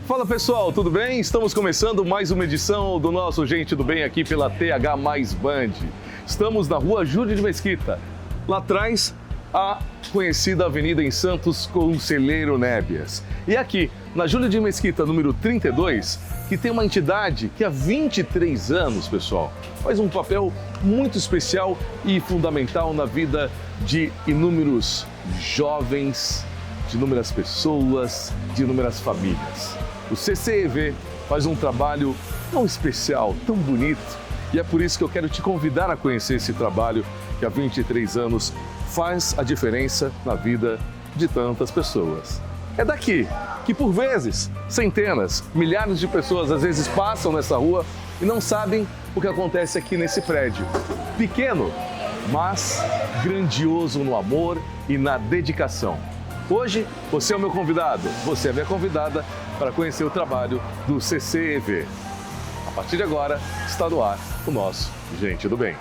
Fala pessoal, tudo bem? Estamos começando mais uma edição do nosso Gente do Bem aqui pela TH Mais Band. Estamos na rua Júlio de Mesquita, lá atrás a conhecida avenida em Santos, Conselheiro Nébias. E aqui, na Júlio de Mesquita, número 32, que tem uma entidade que há 23 anos, pessoal, faz um papel muito especial e fundamental na vida de inúmeros jovens, de inúmeras pessoas, de inúmeras famílias. O CCEV faz um trabalho tão especial, tão bonito, e é por isso que eu quero te convidar a conhecer esse trabalho que há 23 anos faz a diferença na vida de tantas pessoas. É daqui que, por vezes, centenas, milhares de pessoas às vezes passam nessa rua e não sabem o que acontece aqui nesse prédio. Pequeno, mas grandioso no amor e na dedicação. Hoje, você é o meu convidado, você é a minha convidada para conhecer o trabalho do CCEV. A partir de agora, está no ar o nosso Gente do Bem.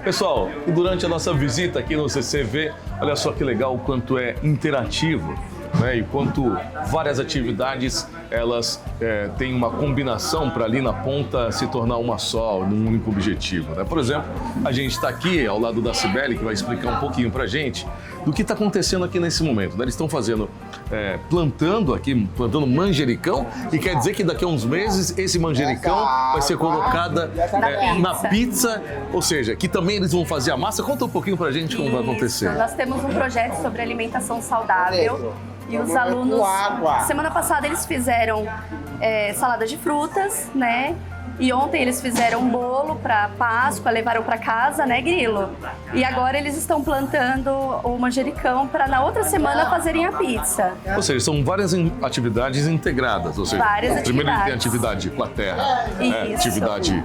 Pessoal, e durante a nossa visita aqui no CCEV, olha só que legal o quanto é interativo, né? E quanto várias atividades elas têm uma combinação para ali na ponta se tornar uma só, num único objetivo, né? Por exemplo, a gente está aqui ao lado da Cibele, que vai explicar um pouquinho para a gente do que está acontecendo aqui nesse momento, né? Eles estão fazendo, plantando manjericão, e quer dizer que daqui a uns meses esse manjericão vai ser colocada na pizza, ou seja, que também eles vão fazer a massa. Conta um pouquinho pra gente como vai acontecer. Nós temos um projeto sobre alimentação saudável e os alunos, semana passada eles fizeram salada de frutas, né? E ontem eles fizeram um bolo para Páscoa, levaram para casa, né, Grilo? E agora eles estão plantando o manjericão para na outra semana fazerem a pizza. Ou seja, são várias atividades integradas. Ou seja, primeiro ele tem atividade com a terra, atividade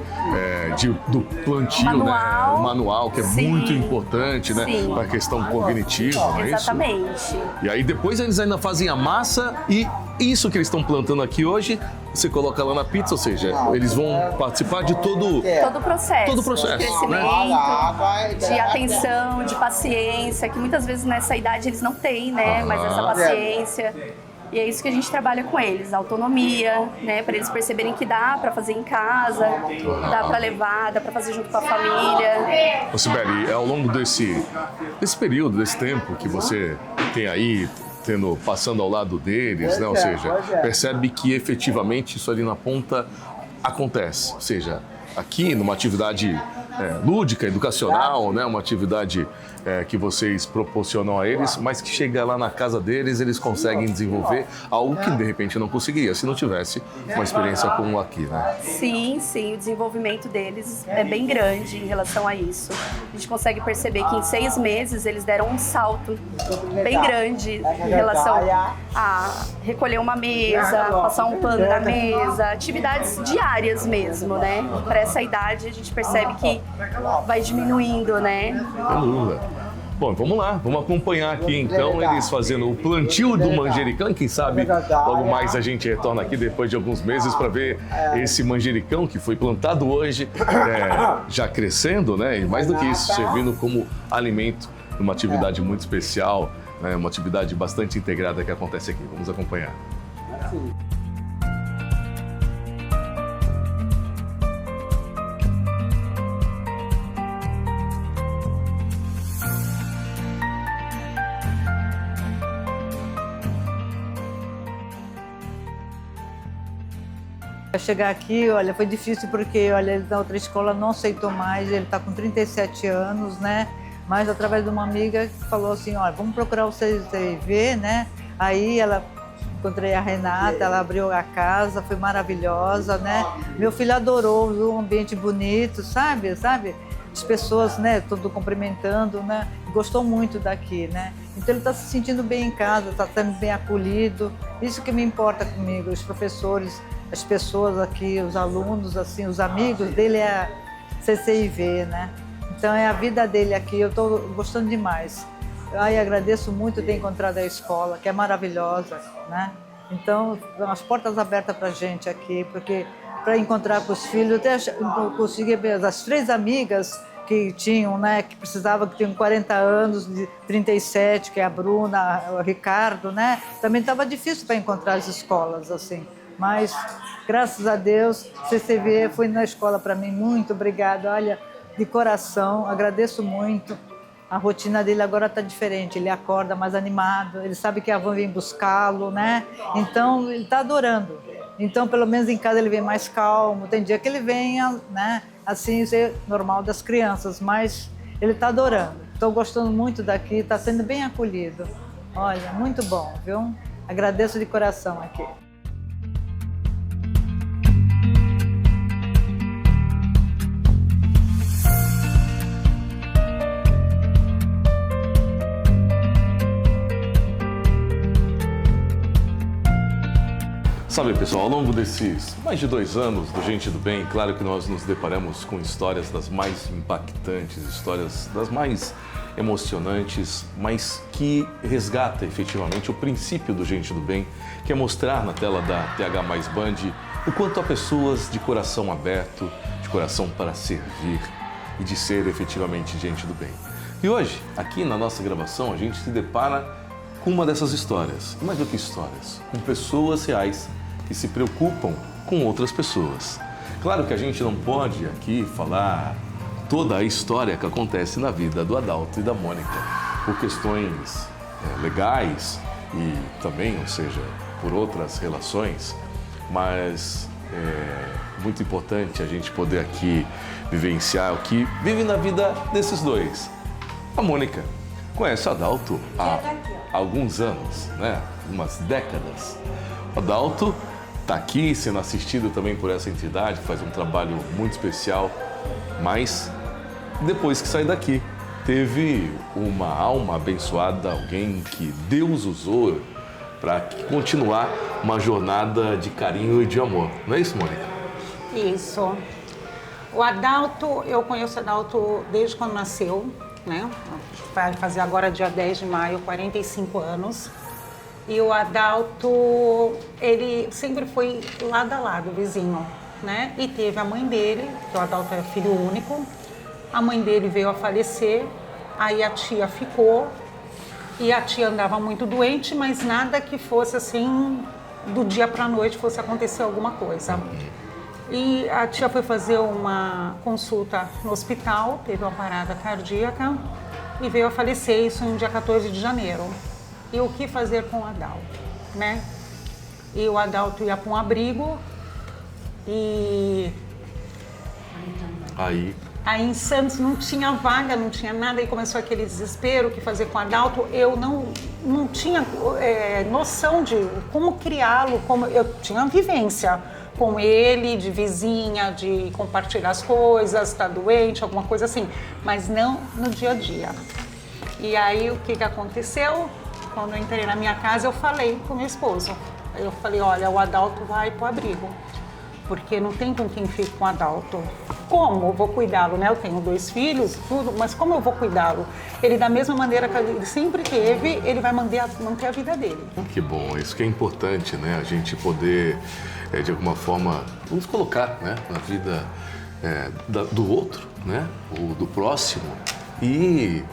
do plantio, manual, né? Manual, que é muito importante, né? Para a questão cognitiva, não é isso? Exatamente. E aí depois eles ainda fazem a massa e isso que eles estão plantando aqui hoje, você coloca lá na pizza, ou seja, eles vão participar de todo o processo. De crescimento, né? De atenção, de paciência, que muitas vezes nessa idade eles não têm, né? Mas essa paciência. E é isso que a gente trabalha com eles, autonomia, né? Para eles perceberem que dá para fazer em casa, dá para levar, dá para fazer junto com a família. Ô Cibele, ao longo desse período, desse tempo que você tem aí, passando ao lado deles, né? Ou seja, percebe que efetivamente isso ali na ponta acontece. Ou seja, aqui numa atividade lúdica, educacional, né? Uma atividade que vocês proporcionam a eles, mas que chega lá na casa deles, eles conseguem desenvolver algo que de repente não conseguiria se não tivesse uma experiência como aqui, né? Sim, o desenvolvimento deles é bem grande em relação a isso. A gente consegue perceber que em 6 meses eles deram um salto bem grande em relação a recolher uma mesa, passar um pano na mesa, atividades diárias mesmo, né? Para essa idade a gente percebe que vai diminuindo, né? Bom, vamos lá, vamos acompanhar aqui então eles fazendo o plantio do manjericão. E quem sabe logo mais a gente retorna aqui depois de alguns meses para ver esse manjericão que foi plantado hoje, já crescendo, né? E mais do que isso, servindo como alimento numa atividade muito especial, né? Uma atividade bastante integrada que acontece aqui. Vamos acompanhar. Para chegar aqui, olha, foi difícil porque, olha, ele da outra escola não aceitou mais, ele está com 37 anos, né? Mas através de uma amiga que falou assim, olha, vamos procurar o CCEV, né? Aí encontrei a Renata, ela abriu a casa, foi maravilhosa, né? Meu filho adorou, viu um ambiente bonito, sabe? As pessoas, né, todo cumprimentando, né? Gostou muito daqui, né? Então ele está se sentindo bem em casa, está sendo bem acolhido. Isso que me importa comigo, os professores, as pessoas aqui, os alunos, assim, os amigos dele é a CCIV, né? Então é a vida dele aqui, eu estou gostando demais. Ai, agradeço muito ter encontrado a escola, que é maravilhosa, né? Então, as portas abertas para a gente aqui, porque para encontrar com os filhos, eu até consegui ver as 3 amigas que tinham, né, que precisavam, que tinham 40 anos, de 37, que é a Bruna, o Ricardo, né? Também estava difícil para encontrar as escolas, assim. Mas, graças a Deus, CCV foi na escola para mim. Muito obrigada, olha, de coração, agradeço muito. A rotina dele agora está diferente, ele acorda mais animado, ele sabe que a van vem buscá-lo, né? Então, ele está adorando. Então, pelo menos em casa ele vem mais calmo. Tem dia que ele vem, né? Assim, isso é normal das crianças, mas ele está adorando. Estou gostando muito daqui, está sendo bem acolhido. Olha, muito bom, viu? Agradeço de coração aqui. Sabe, pessoal, ao longo desses mais de 2 anos do Gente do Bem, claro que nós nos deparamos com histórias das mais impactantes, histórias das mais emocionantes, mas que resgata efetivamente o princípio do Gente do Bem, que é mostrar na tela da TH Mais Band o quanto há pessoas de coração aberto, de coração para servir e de ser efetivamente gente do bem. E hoje, aqui na nossa gravação, a gente se depara com uma dessas histórias, mais do que histórias, com pessoas reais que se preocupam com outras pessoas. Claro que a gente não pode aqui falar toda a história que acontece na vida do Adalto e da Mônica, por questões legais e também, ou seja, por outras relações, mas é muito importante a gente poder aqui vivenciar o que vive na vida desses dois. A Mônica conhece o Adalto há alguns anos, né? Umas décadas. O Adalto está aqui sendo assistido também por essa entidade, que faz um trabalho muito especial, mas depois que sai daqui, teve uma alma abençoada, alguém que Deus usou para continuar uma jornada de carinho e de amor. Não é isso, Mônica? Isso. O Adalto, eu conheço o Adalto desde quando nasceu, né? Vai fazer agora, dia 10 de maio, 45 anos. E o Adalto, ele sempre foi lado a lado, vizinho, né? E teve a mãe dele, que o Adalto era filho único. A mãe dele veio a falecer, aí a tia ficou. E a tia andava muito doente, mas nada que fosse assim, do dia para a noite fosse acontecer alguma coisa. E a tia foi fazer uma consulta no hospital, teve uma parada cardíaca e veio a falecer, isso no dia 14 de janeiro. E o que fazer com o Adalto, né? E o Adalto ia para um abrigo e... Aí em Santos não tinha vaga, não tinha nada, e começou aquele desespero, o que fazer com o Adalto. Eu não tinha noção de como criá-lo, como eu tinha vivência com ele, de vizinha, de compartilhar as coisas, estar doente, alguma coisa assim, mas não no dia a dia. E aí o que aconteceu? Quando eu entrei na minha casa, eu falei com meu esposo. Eu falei, olha, o Adalto vai pro abrigo, porque não tem com quem fique com o Adalto. Como eu vou cuidá-lo, né? Eu tenho 2 filhos, tudo, mas como eu vou cuidá-lo? Ele, da mesma maneira que ele sempre teve, ele vai manter a vida dele. que bom, isso que é importante, né? A gente poder, de alguma forma, nos colocar, né, na vida do outro, né? Ou do próximo. E,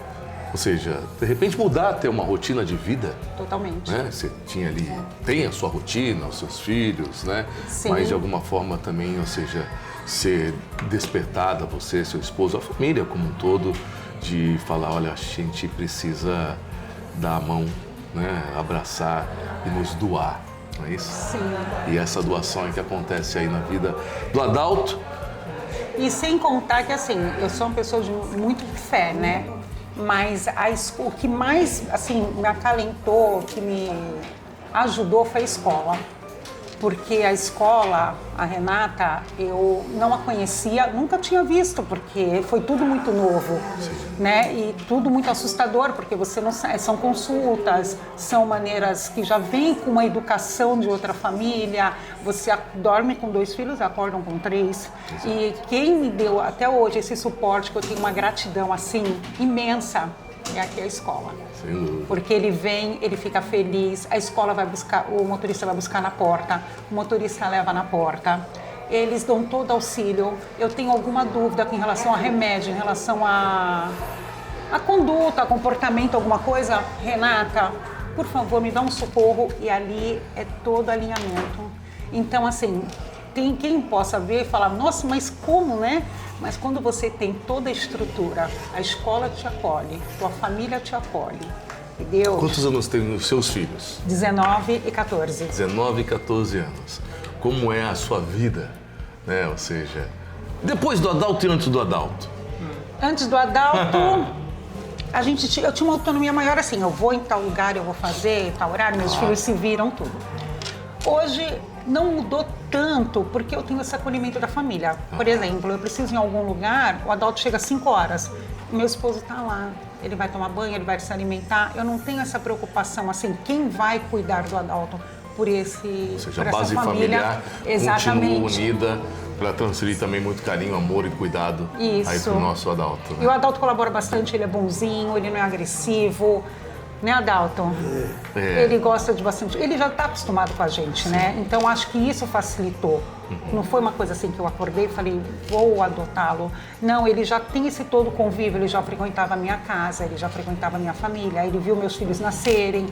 ou seja, de repente mudar até uma rotina de vida. Totalmente. Né? Você tinha ali, tem a sua rotina, os seus filhos, né? Sim. Mas de alguma forma também, ou seja, ser despertada, você, seu esposo, a família como um todo, de falar, olha, a gente precisa dar a mão, né? Abraçar e nos doar, não é isso? Sim. E essa doação é que acontece aí na vida do Adalto. E sem contar que, assim, eu sou uma pessoa de muito fé, né? Mas o que mais, assim, me acalentou, que me ajudou foi a escola. porque a escola, a Renata, eu não a conhecia, nunca tinha visto, porque foi tudo muito novo, né? E tudo muito assustador, porque você não sabe, são consultas, são maneiras que já vêm com uma educação de outra família, você dorme com 2 filhos, acordam com 3, e quem me deu até hoje esse suporte, que eu tenho uma gratidão assim imensa, é aqui a escola. Sem dúvida. Porque ele vem, ele fica feliz, a escola vai buscar, o motorista vai buscar na porta, o motorista leva na porta, eles dão todo auxílio. Eu tenho alguma dúvida em relação a remédio, em relação a conduta, a comportamento, alguma coisa, Renata, por favor, me dá um socorro, e ali é todo alinhamento. Então, assim, tem quem possa ver e falar, nossa, mas como, né? Mas quando você tem toda a estrutura, a escola te acolhe, tua família te acolhe, entendeu? Quantos anos tem os seus filhos? 19 e 14. 19 e 14 anos. Como é a sua vida, né? Ou seja, depois do adulto e antes do adulto? Antes do adulto, eu tinha uma autonomia maior assim, eu vou em tal lugar, eu vou fazer, em tal horário, meus filhos se viram tudo. Hoje não mudou tanto, porque eu tenho esse acolhimento da família. Por exemplo, eu preciso ir em algum lugar, o adulto chega às 5 horas, meu esposo está lá, ele vai tomar banho, ele vai se alimentar, eu não tenho essa preocupação, assim, quem vai cuidar do adulto por esse, Ou seja, por a base essa família. familiar Exatamente. continua unida para transferir também muito carinho, amor e cuidado aí Isso. para o nosso adulto. E o adulto colabora bastante, ele é bonzinho, ele não é agressivo, né, Adalto? Ele gosta de bastante, ele já está acostumado com a gente, né? Então acho que isso facilitou. Não foi uma coisa assim que eu acordei e falei, vou adotá-lo. Não, ele já tem esse todo convívio, ele já frequentava a minha casa, ele já frequentava a minha família, ele viu meus filhos nascerem,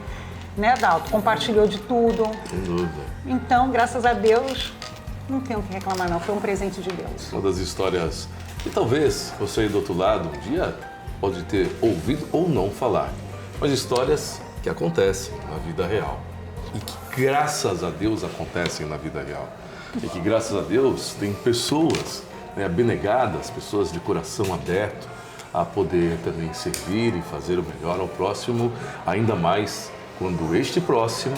né, Adalto? Compartilhou de tudo. Sem dúvida. Então, graças a Deus, não tenho o que reclamar não, foi um presente de Deus. Uma das histórias que talvez você aí do outro lado um dia pode ter ouvido ou não falar. Mas histórias que acontecem na vida real e que graças a Deus acontecem na vida real e que graças a Deus tem pessoas, né, abnegadas, pessoas de coração aberto a poder também servir e fazer o melhor ao próximo, ainda mais quando este próximo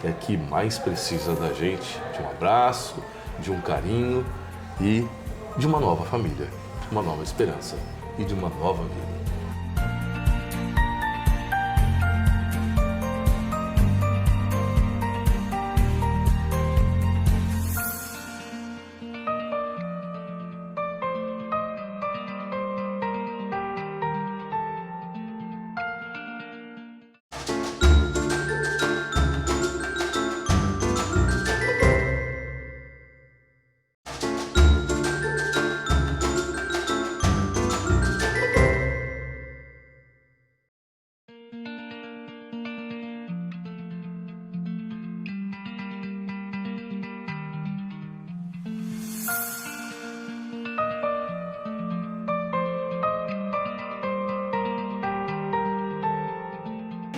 é que mais precisa da gente, de um abraço, de um carinho e de uma nova família, de uma nova esperança e de uma nova vida.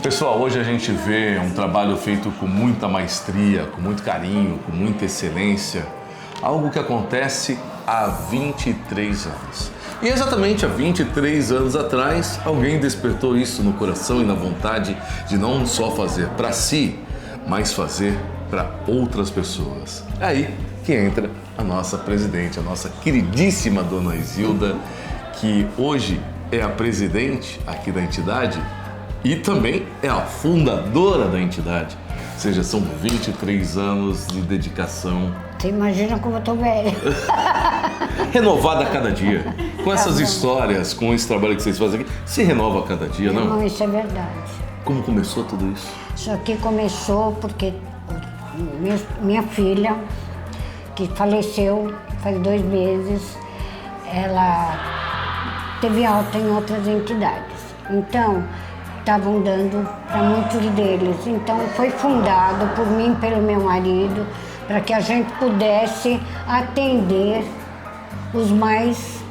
Pessoal, hoje a gente vê um trabalho feito com muita maestria, com muito carinho, com muita excelência, algo que acontece há 23 anos. E exatamente há 23 anos atrás, alguém despertou isso no coração e na vontade de não só fazer para si, mas fazer para outras pessoas. É aí que entra a nossa presidente, a nossa queridíssima Dona Isilda, que hoje é a presidente aqui da entidade e também é a fundadora da entidade. Ou seja, são 23 anos de dedicação. Você imagina como eu tô velha. Renovada a cada dia. Com essas histórias, com esse trabalho que vocês fazem aqui, se renova a cada dia, não? Não, isso é verdade. Como começou tudo isso? Isso aqui começou porque minha filha, que faleceu faz 2 meses, ela teve alta em outras entidades. Então, estavam dando para muitos deles. Então, foi fundado por mim e pelo meu marido para que a gente pudesse atender os mais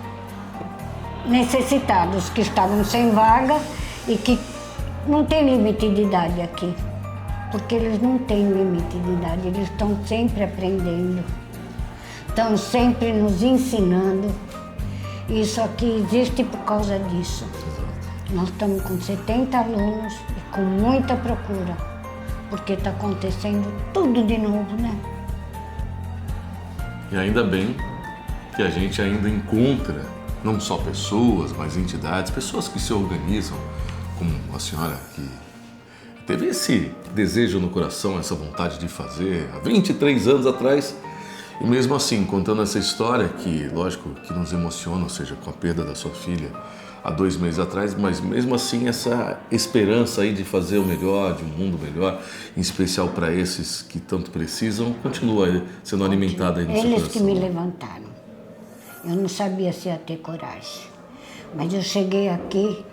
necessitados, que estavam sem vaga e que não tem limite de idade aqui. Porque eles não têm limite de idade, eles estão sempre aprendendo, estão sempre nos ensinando. Isso aqui existe por causa disso. Nós estamos com 70 alunos e com muita procura, porque está acontecendo tudo de novo, né? E ainda bem que a gente ainda encontra não só pessoas, mas entidades, pessoas que se organizam, como a senhora que teve esse desejo no coração, essa vontade de fazer há 23 anos atrás. E mesmo assim, contando essa história que, lógico, que nos emociona, ou seja, com a perda da sua filha há 2 meses atrás, mas mesmo assim essa esperança aí de fazer o melhor, de um mundo melhor, em especial para esses que tanto precisam, continua aí sendo alimentada aí no seu Eles coração. que me levantaram. Eu não sabia se ia ter coragem. Mas eu cheguei aqui,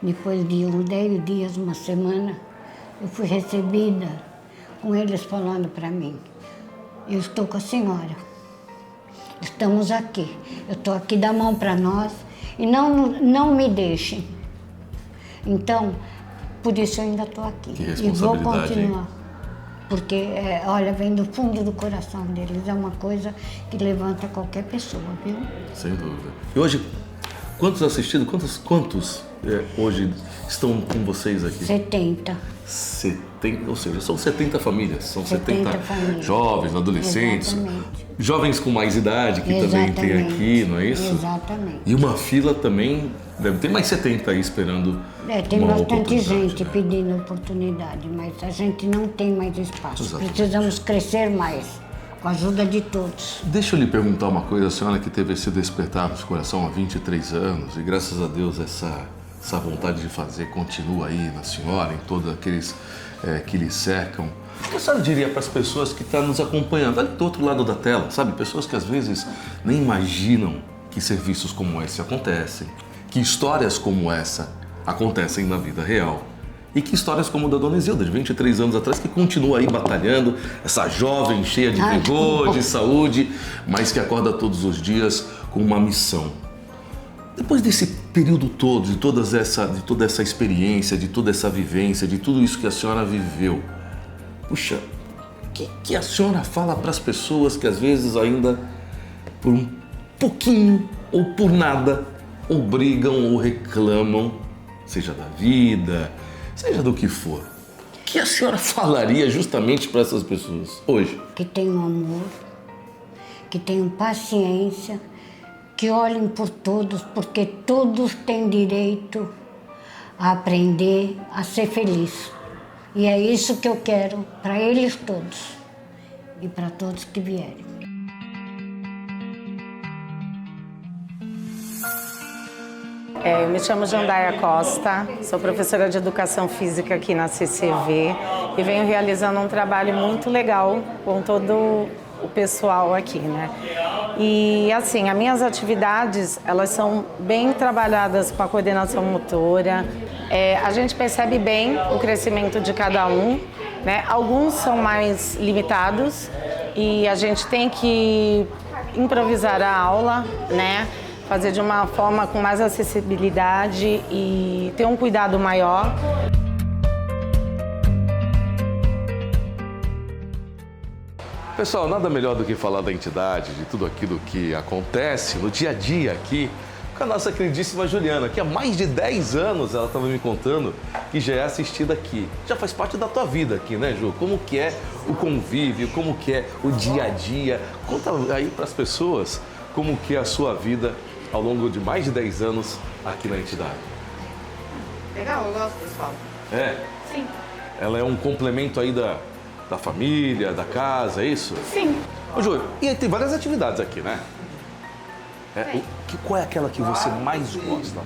depois de uns 10 dias, uma semana, eu fui recebida com eles falando para mim: eu estou com a senhora, estamos aqui, eu estou aqui, dá a mão para nós e não me deixem. Então, por isso eu ainda estou aqui Que e vou responsabilidade, continuar. hein? Porque, olha, vem do fundo do coração deles, é uma coisa que levanta qualquer pessoa, viu? Sem dúvida. E hoje, quantos assistidos, quantos hoje estão com vocês aqui? 70. 70, ou seja, são 70 famílias, são 70 70 famílias. jovens, adolescentes, Exatamente. jovens com mais idade que também tem Exatamente. aqui, não é isso? Exatamente. E uma fila também, deve ter mais 70 aí esperando Tem uma bastante oportunidade, gente né? pedindo oportunidade, mas a gente não tem mais espaço. Exatamente. Precisamos crescer mais, com a ajuda de todos. Deixa eu lhe perguntar uma coisa, a senhora que teve esse despertar no coração há 23 anos e graças a Deus essa vontade de fazer continua aí na senhora, em todos aqueles que lhe cercam. O que a senhora diria para as pessoas que estão nos acompanhando ali do outro lado da tela, sabe? Pessoas que às vezes nem imaginam que serviços como esse acontecem, que histórias como essa acontecem na vida real. E que histórias como a da Dona Isilda, de 23 anos atrás, que continua aí batalhando, essa jovem cheia de vigor, de saúde, mas que acorda todos os dias com uma missão. Depois desse período todo, de toda essa experiência, de toda essa vivência, de tudo isso que a senhora viveu, puxa, o que a senhora fala para as pessoas que às vezes ainda, por um pouquinho ou por nada, ou brigam ou reclamam, seja da vida, seja do que for. O que a senhora falaria justamente para essas pessoas hoje? Que tenham amor, que tenham paciência, que olhem por todos, porque todos têm direito a aprender a ser feliz. E é isso que eu quero para eles todos e para todos que vierem. Eu me chamo Jandaia Costa, sou professora de Educação Física aqui na CCV e venho realizando um trabalho muito legal com todo o pessoal aqui, né? E assim, as minhas atividades, elas são bem trabalhadas com a coordenação motora. A gente percebe bem o crescimento de cada um, né? Alguns são mais limitados e a gente tem que improvisar a aula, né? Fazer de uma forma com mais acessibilidade e ter um cuidado maior. Pessoal, nada melhor do que falar da entidade, de tudo aquilo que acontece no dia a dia aqui com a nossa queridíssima Juliana, que há mais de 10 anos ela estava me contando que já é assistida aqui. Já faz parte da tua vida aqui, né, Ju? Como que é o convívio, como que é o dia a dia. Conta aí para as pessoas como que é a sua vida ao longo de mais de 10 anos aqui na entidade. Legal, eu gosto, pessoal. É? Sim. Ela é um complemento aí da família, da casa, é isso? Sim. Ô, Júlio, e aí tem várias atividades aqui, né? Qual é aquela que você mais gosta,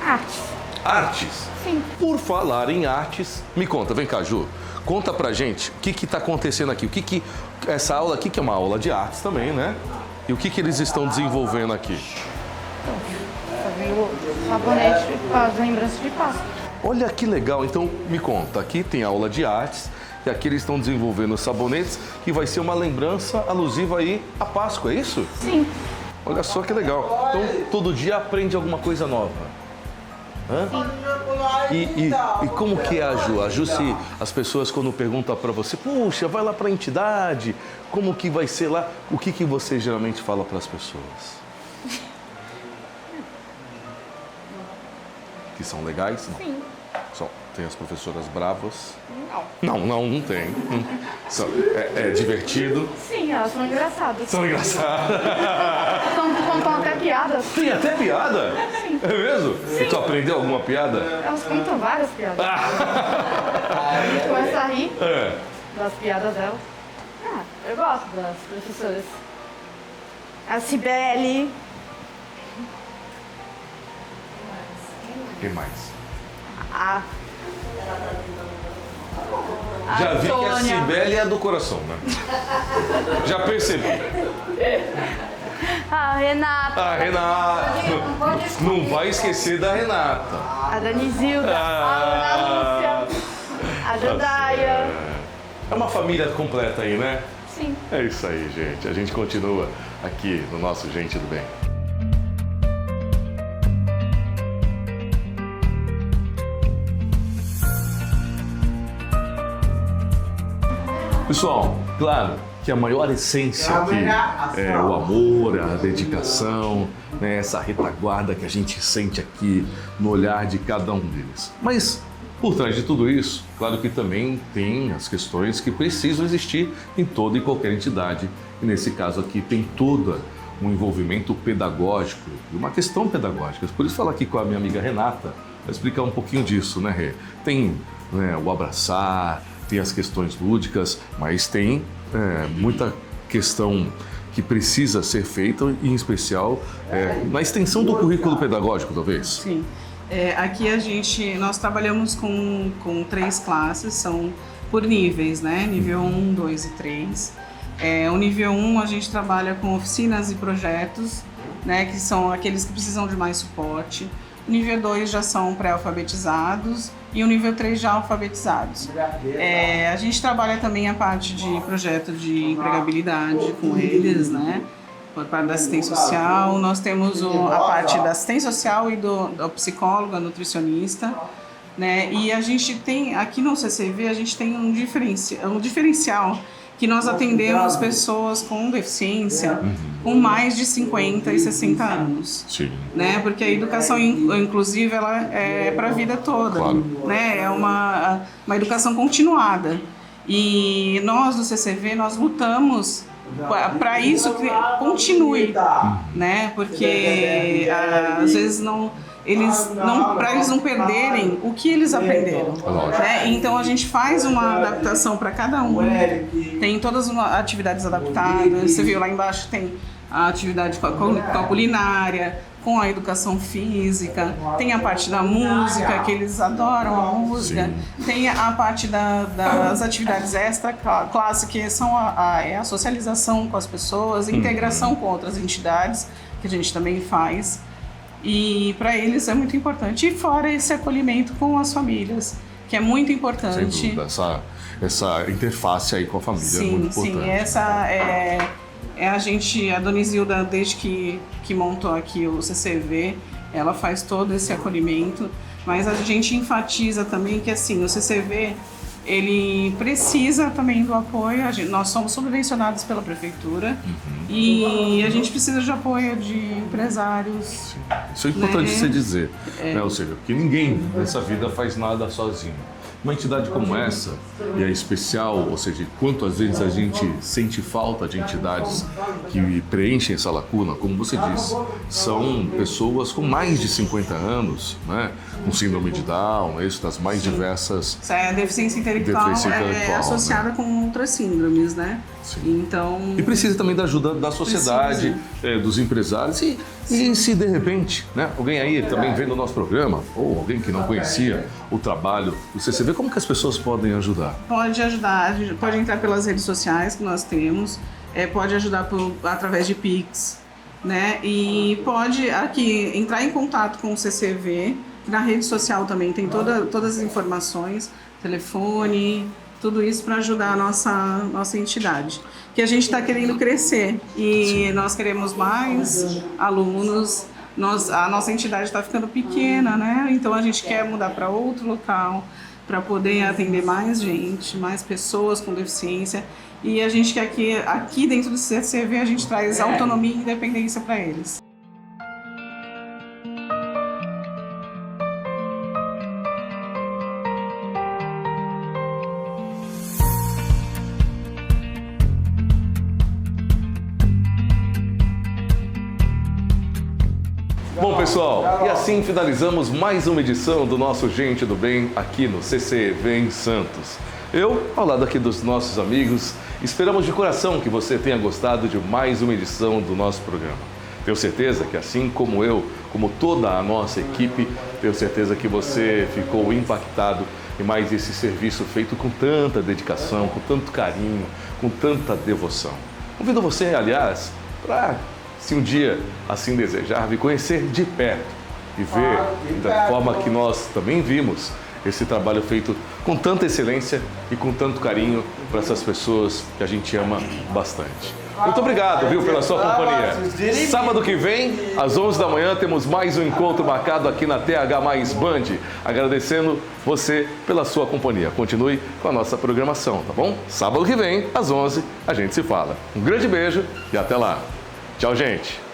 Arte. Artes? Sim. Por falar em artes, me conta, vem cá, Ju. Conta pra gente o que tá acontecendo aqui. Essa aula aqui, que é uma aula de artes também, né? E o que eles estão desenvolvendo aqui? Fazer o sabonete com as lembranças de Páscoa. Olha que legal, então me conta, aqui tem aula de artes e aqui eles estão desenvolvendo sabonetes que vai ser uma lembrança alusiva aí à Páscoa, é isso? Sim. Olha só que legal. Então todo dia aprende alguma coisa nova. Hã? E como que é a Ju? A Ju, se as pessoas quando perguntam para você, puxa, vai lá para a entidade, como que vai ser lá? O que você geralmente fala para as pessoas? Que são legais? Não. Sim. Tem as professoras bravas? Não tem. É divertido? Sim, elas são engraçadas. São engraçadas. Contam até piadas. Tem até piada? Sim. É mesmo? Sim. E tu aprendeu alguma piada? Elas contam várias piadas. A gente começa a rir das piadas delas. Eu gosto das professoras. A Cibele. Quem mais? Já vi que a Cibele é do coração, né? Já percebi. A Renata. A Renata. Não vai esquecer da Renata. A Danizilda. A Ana Lúcia. A Jandaia. É uma família completa aí, né? Sim. É isso aí, gente. A gente continua aqui no nosso Gente do Bem. Pessoal, claro que a maior essência aqui é o amor, a dedicação, né, essa retaguarda que a gente sente aqui no olhar de cada um deles. Mas por trás de tudo isso, claro que também tem as questões que precisam existir em toda e qualquer entidade. E nesse caso aqui tem todo um envolvimento pedagógico e uma questão pedagógica. Por isso falar aqui com a minha amiga Renata, para explicar um pouquinho disso, né, Rê? Tem o abraçar, tem as questões lúdicas, mas tem muita questão que precisa ser feita, em especial na extensão do currículo pedagógico, talvez. Sim. Aqui nós trabalhamos com 3 classes, são por níveis, né? Nível 1, 2 e 3. O nível 1 a gente trabalha com oficinas e projetos, né? Que são aqueles que precisam de mais suporte. O nível 2 já são pré-alfabetizados e o nível 3 já alfabetizados. A gente trabalha também a parte de projeto de empregabilidade com eles, né? Por parte da assistência social. Nós temos a parte da assistência social e do psicólogo, a nutricionista, né? E a gente tem, aqui no CCV, a gente tem um diferencial que nós atendemos pessoas com deficiência com mais de 50 e 60 anos. Sim. Né? Porque a educação inclusiva ela é para a vida toda. Claro. Né? É uma educação continuada. E nós do CCV, nós lutamos para isso que continue, né? Porque às vezes para eles não perderem o que eles aprenderam, né? Então a gente faz uma adaptação para cada um. Tem todas as atividades adaptadas. Você viu lá embaixo tem a atividade com a culinária, com a educação física, tem a parte da música, que eles adoram a música. Sim. Tem a parte das atividades extra-classe, que são a socialização com as pessoas, a integração com outras entidades, que a gente também faz. E para eles é muito importante. E fora esse acolhimento com as famílias, que é muito importante. Sem dúvida, essa interface aí com a família é muito importante. Sim, essa a Donizilda, desde que montou aqui o CCV, ela faz todo esse acolhimento, mas a gente enfatiza também que assim, o CCV, ele precisa também do apoio, nós somos subvencionados pela prefeitura e a gente precisa de apoio de empresários. Sim. Isso é importante você dizer, né? Ou seja, que ninguém nessa vida faz nada sozinho. Uma entidade como essa, e é especial, ou seja, quantas vezes a gente sente falta de entidades que preenchem essa lacuna, como você disse, são pessoas com mais de 50 anos, né, com síndrome de Down, isso das mais diversas... A deficiência intelectual é associada, né, com outras síndromes, né? Sim. Então... E precisa também da ajuda da sociedade, dos empresários e se de repente, né, alguém aí também vendo o nosso programa, ou alguém que não conhecia o trabalho do CCV, como que as pessoas podem ajudar? Pode ajudar, pode entrar pelas redes sociais que nós temos, pode ajudar através de Pix, né? E pode aqui entrar em contato com o CCV, que na rede social também tem todas as informações, telefone, tudo isso para ajudar a nossa entidade. Que a gente está querendo crescer e nós queremos mais alunos. A nossa entidade está ficando pequena, né? Então a gente quer mudar para outro local para poder atender mais gente, mais pessoas com deficiência. E a gente quer que aqui dentro do CCV a gente traz autonomia e independência para eles. Bom, pessoal, e assim finalizamos mais uma edição do nosso Gente do Bem aqui no CCEV em Santos. Eu, ao lado aqui dos nossos amigos, esperamos de coração que você tenha gostado de mais uma edição do nosso programa. Tenho certeza que assim como eu, como toda a nossa equipe, tenho certeza que você ficou impactado em mais esse serviço feito com tanta dedicação, com tanto carinho, com tanta devoção. Convido você, aliás, para, se um dia assim desejar, vir conhecer de perto e ver da forma que nós também vimos esse trabalho feito com tanta excelência e com tanto carinho para essas pessoas que a gente ama bastante. Muito obrigado, viu, pela sua companhia. Sábado que vem, às 11 da manhã, temos mais um encontro marcado aqui na TH Mais Band. Agradecendo você pela sua companhia. Continue com a nossa programação, tá bom? Sábado que vem, às 11, a gente se fala. Um grande beijo e até lá. Tchau, gente.